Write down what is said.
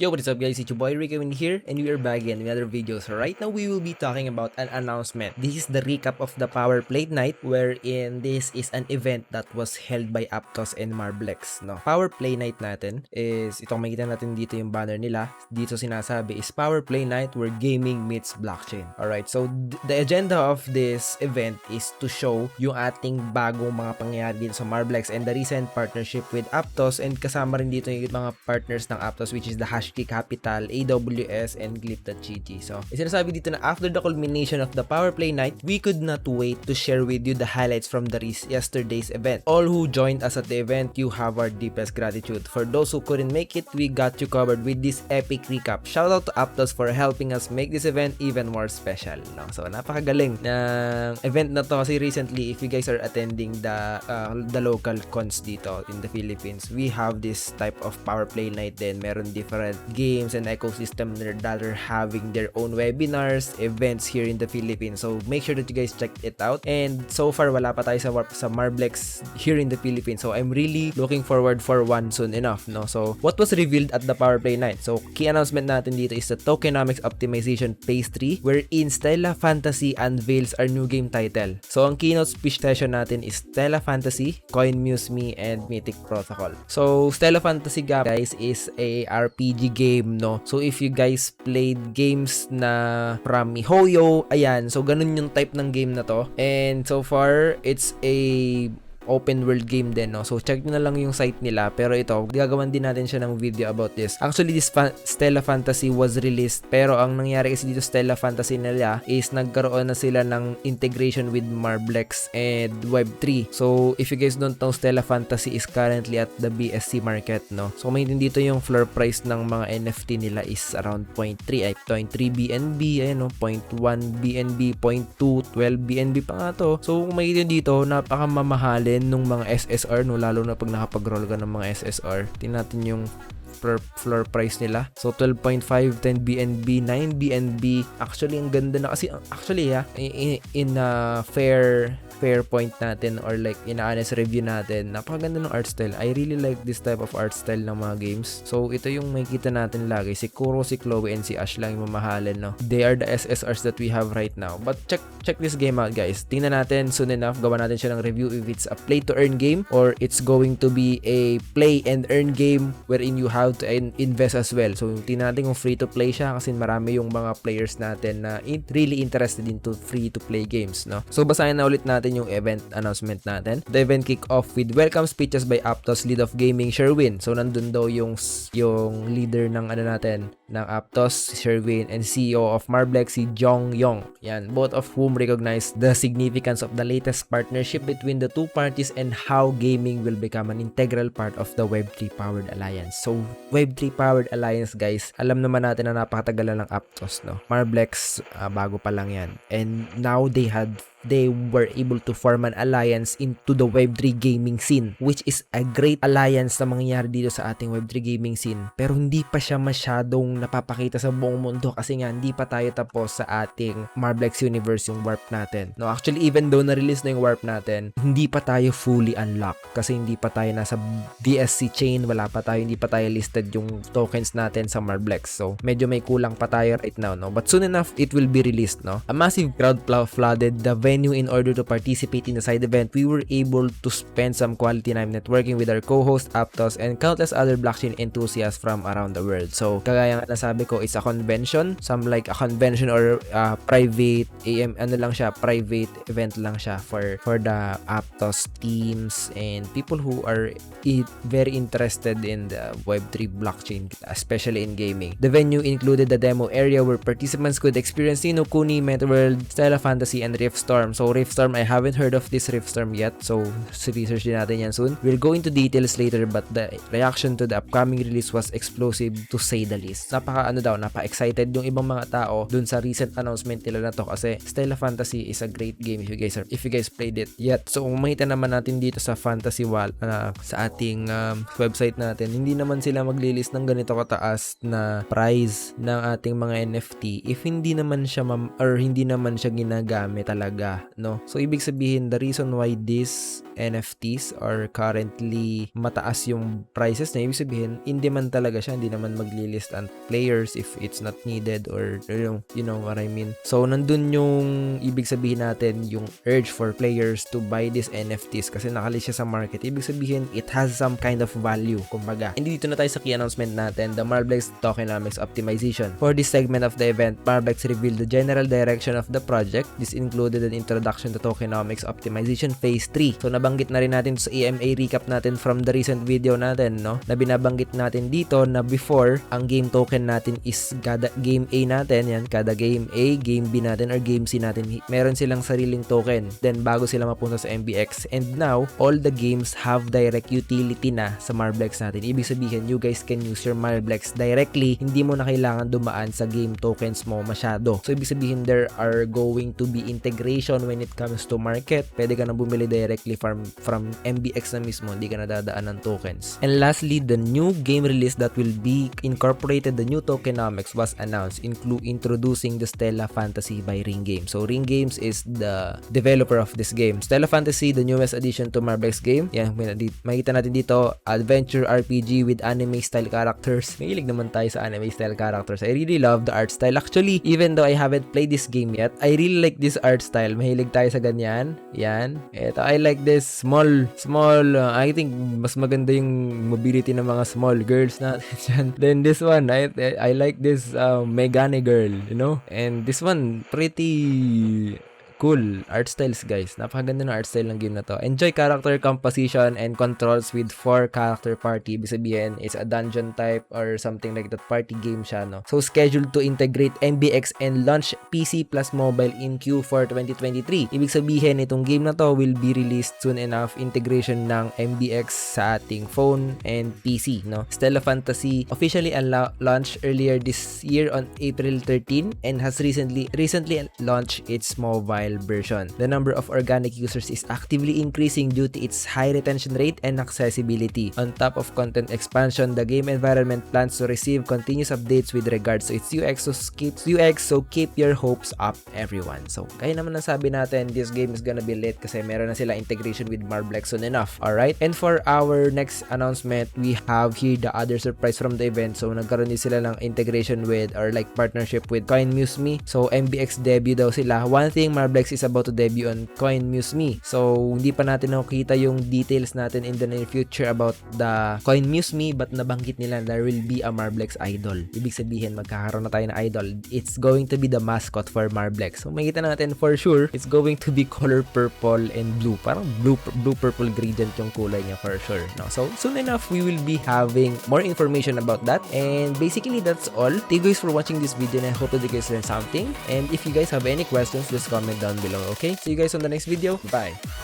Yo, what is up guys? It's your boy Rico in here and we are back again with another video. So right now we will be talking about an announcement. This is the recap of the Power Play Night wherein this is an event that was held by Aptos and Marblex. No? Power Play Night natin is, itong makikita natin dito yung banner nila. Dito sinasabi is Power Play Night where gaming meets blockchain. Alright, so the agenda of this event is to show yung ating bagong mga pangyayari dito sa Marblex and the recent partnership with Aptos, and kasama rin dito yung mga partners ng Aptos which is the Hashkey Capital, AWS, and Glyph.gg. So, sinasabi dito na after the culmination of the Power Play Night, we could not wait to share with you the highlights from the yesterday's event. All who joined us at the event, you have our deepest gratitude. For those who couldn't make it, we got you covered with this epic recap. Shout out to Aptos for helping us make this event even more special. No? So, napakagaling ng event na to kasi recently, if you guys are attending the local cons dito in the Philippines, we have this type of Power Play Night din. Meron different games and ecosystem that are having their own webinars, events here in the Philippines. So make sure that you guys check it out. And so far, wala pa tayo sa Marblex here in the Philippines. So I'm really looking forward for one soon enough. No? So what was revealed at the Power Play Night? So key announcement natin dito is the tokenomics optimization phase 3 wherein Stella Fantasy unveils our new game title. So ang keynote speech session natin is Stella Fantasy, CoinMuseMe, and Mythic Protocol. So Stella Fantasy guys is a RPG game, no? So if you guys played games na from MiHoYo, ayan, so ganun yung type ng game na to. And so far, it's a open world game din, no? So check nyo na lang yung site nila, pero ito gagawan din natin siya ng video about this. Actually, this Stella Fantasy was released, pero ang nangyari kasi dito Stella Fantasy nila is nagkaroon na sila ng integration with Marblex and Web3. So if you guys don't know, Stella Fantasy is currently at the BSC market, no? So may din dito yung floor price ng mga NFT nila is around 0.3 BNB, ayan, no? 0.1 BNB, 0.2, 12 BNB pa nga to. So kung may dito, napakamamahalin nung mga SSR, no, lalo na pag nakapag-roll ka ng mga SSR. Tingnan natin yung floor price nila. So 12.5, 10 BNB, 9 BNB. Actually ang ganda na kasi actually in fair point natin or like in honest review natin, napakaganda ng art style. I really like this type of art style ng mga games. So ito yung makikita natin lagi, si Kuro, si Chloe, and si Ash lang yung mamahalin, no? They are the SSRs that we have right now. But check this game out, guys. Tingnan natin soon enough, gawa natin siya ng review if it's a play to earn game or it's going to be a play and earn game wherein you have to invest as well. So tingnan natin kung free to play siya kasi marami yung mga players natin na really interested into free to play games, no? So basahin na ulit natin yung event announcement natin. The event kick off with welcome speeches by Aptos lead of gaming Sherwin. So nandun daw yung leader ng ng Aptos, Sherwin, and CEO of Marblex, si Jong Yong. Yan, both of whom recognize the significance of the latest partnership between the two parties and how gaming will become an integral part of the Web3 powered alliance. So Web3 powered alliance, guys, alam naman natin na napakatagal na ng Aptos, no? Marblex, bago pa lang yan. And now they were able to form an alliance into the Web3 gaming scene, which is a great alliance na mangyayari dito sa ating Web3 gaming scene. Pero hindi pa siya masyadong napapakita sa buong mundo kasi nga hindi pa tayo tapos sa ating Marblex universe, yung warp natin. No, actually, even though na-release na yung warp natin, hindi pa tayo fully unlocked kasi hindi pa tayo nasa BSC chain, hindi pa tayo listed yung tokens natin sa Marblex. So, medyo may kulang pa tayo right now, no? But soon enough, it will be released, no? A massive crowd flooded the venue in order to participate in the side event. We were able to spend some quality time networking with our co-host Aptos and countless other blockchain enthusiasts from around the world. So kagaya nga nasabi ko, it's a convention, like a convention or private private event lang siya for the Aptos teams and people who are very interested in the Web3 blockchain, especially in gaming. The venue included the demo area where participants could experience Ni no Kuni, MetaWorld, Stella Fantasy, and Riftstorm. So Riftstorm, I haven't heard of this Riftstorm yet, so research din natin yan soon. We'll go into details later, but the reaction to the upcoming release was explosive to say the least. Napa-excited yung ibang mga tao dun sa recent announcement nila na to kasi Stella Fantasy is a great game if you guys played it yet. So kung makita naman natin dito sa Fantasy Wall sa ating website natin, hindi naman sila maglilist ng ganito kataas na price ng ating mga NFT if hindi naman siya ginagamit talaga siya, no? So, ibig sabihin, the reason why these NFTs are currently mataas yung prices na, ibig sabihin, in demand talaga siya. Hindi naman maglilist ang players if it's not needed or you know what I mean. So, nandun yung ibig sabihin natin, yung urge for players to buy these NFTs kasi nakalist siya sa market. Ibig sabihin, it has some kind of value, kumbaga. And dito na tayo sa key announcement natin, the Marblex Tokenomics Optimization. For this segment of the event, Marblex revealed the general direction of the project. This included an introduction to Tokenomics Optimization Phase 3. So, nabanggit na rin natin sa EMA recap natin from the recent video natin, no? Na binabanggit natin dito na before, ang game token natin is kada game A natin, yan, kada game A, game B natin, or game C natin, meron silang sariling token. Then, bago sila mapunta sa MBX. And now, all the games have direct utility na sa Marblex natin. Ibig sabihin, you guys can use your Marblex directly. Hindi mo na kailangan dumaan sa game tokens mo masyado. So, ibig sabihin, there are going to be integration when it comes to market. Pwede ka na bumili directly from MBX na mismo. Hindi ka na dadaan ng tokens. And lastly, the new game release that will be incorporated the new tokenomics was announced, introducing the Stella Fantasy by Ring Games. So, Ring Games is the developer of this game. Stella Fantasy, the newest addition to Marblex game. Yan, makita natin dito, adventure RPG with anime-style characters. Mahilig naman tayo sa anime-style characters. I really love the art style. Actually, even though I haven't played this game yet, I really like this art style. Mahilig tayo sa ganyan. Yan. Ito, I like this small, I think mas maganda yung mobility ng mga small girls natin. Then this one, I like this Megane girl, you know? And this one, pretty cool art styles, guys. Napakaganda ng art style ng game na to. Enjoy character composition and controls with 4 character party. Ibig sabihin, it's a dungeon type or something like that. Party game siya, no? So, scheduled to integrate MBX and launch PC plus mobile in Q4 2023. Ibig sabihin, itong game na to will be released soon enough. Integration ng MBX sa ating phone and PC, no? Stella Fantasy officially launched earlier this year on April 13 and has recently launched its mobile version. The number of organic users is actively increasing due to its high retention rate and accessibility. On top of content expansion, the game environment plans to receive continuous updates with regards to its UX, so keep your hopes up, everyone. So, kaya naman nasabi natin, this game is gonna be lit kasi meron na sila integration with Marblex soon enough. Alright? And for our next announcement, we have here the other surprise from the event. So, nagkaroon din sila ng integration with or like partnership with CoinMuseMe. So, MBX debut daw sila. One thing, Marblex is about to debut on CoinMuseMe. So, hindi pa natin nakikita yung details natin in the near future about the CoinMuseMe, but nabanggit nila there will be a Marblex idol. Ibig sabihin, magkakaroon na tayo ng idol. It's going to be the mascot for Marblex. So, makita natin for sure, it's going to be color purple and blue. Parang blue-purple gradient yung kulay niya for sure. No? So, soon enough, we will be having more information about that. And basically, that's all. Thank you guys for watching this video and I hope that you guys learned something. And if you guys have any questions, just comment down below, okay? See you guys on the next video. Bye!